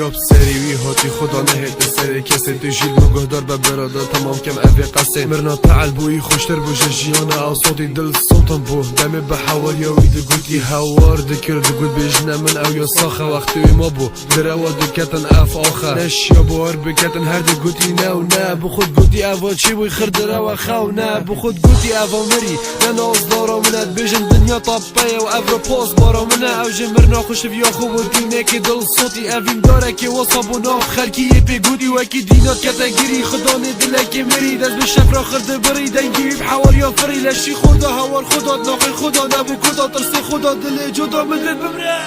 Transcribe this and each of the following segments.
راب سریوی هاتی خدا نهید سری کسی تو جیل مگهدار به برادا تمام کم اوی قصه مرنا تعال بوی خوشتر بوجه جیانا او صوتی دل صوتم بو دمی به حوالیاوی دو گوتی هوار دکر دو گوت بیجنه من او یا ساخه وقتی ما بو دروا دکتن اف آخه نشیا بوار بکتن هر دو گوتی نو نه بخود گوتی اوا چی بوی خرد دروا خو نه بخود گوتی اوا مری ناز دارا منت بیجن دنیا طبعه و افر پاس بارا منه او جمرنا خوش بیا خوب و دینه که دل صوتی اوین داره که وصاب و ناف خلکی یه پی گوتی و اکی دینات کتا گیری خدا ندله که مری دست به شفرا خرده بری دنگی بحوار یا فری لشی خورده هوار خدا ناقی خدا نبو کدا ترس خدا دل جدا من رد ببره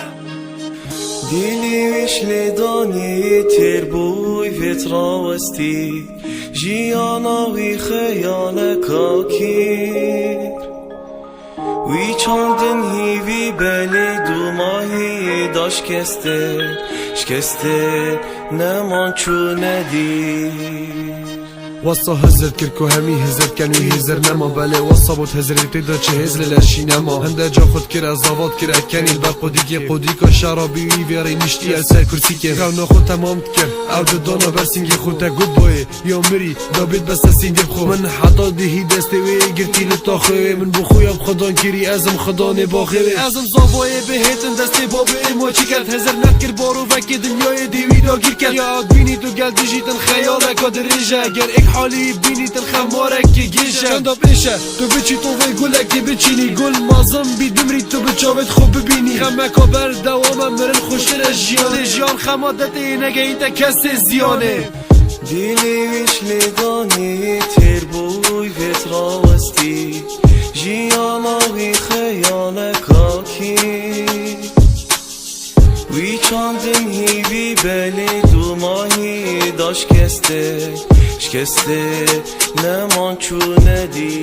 دیلی وشل دانی تیر بوی فتراوستی جیاناوی خیال کاکیر وی چاندن هیوی بلی دو ماهی داش شکسته نمان چو ندی وصا هزرد کرکو همی هزرد کنوی هزر نما بله وصا بود هزریتی دا چه هزل لشی نما هنده جا خود کرا زواد کرا کنیل بر قودی که شرابی وی ویری نشتی از سر کرسی که خونا خود تمام کرد او دو دانا برسینگی خود تا گود بایه یا مری دا بید بسته سینگی خو من حتا دهی دسته وی گرتی لطاخه من بخویم خدان کری ازم خدا نباخه ازم زابایه بهتن دسته بابه ما چی کرد هزر نت کر بارو وکی دنیای دیوی دا گیر کرد یاد بینی تو گل دیجیتن خیاله کادر ریجه اگر حالی بینی تلخمارک که گیشه چند بشه تو بچی تو وی گلکی بچینی گل مازم بی دمری تو بچاوت خوب ببینی خمه کابر دوام مرن خوشتر از جیان خمادت اینگه ایتا کسی زیانه دیلی وشل دانی تیر بوی فتراوستی جیاناوی خیال کاکی وی چاندن هیوی بلی دو ماهی داش شکسته نمان چو ندی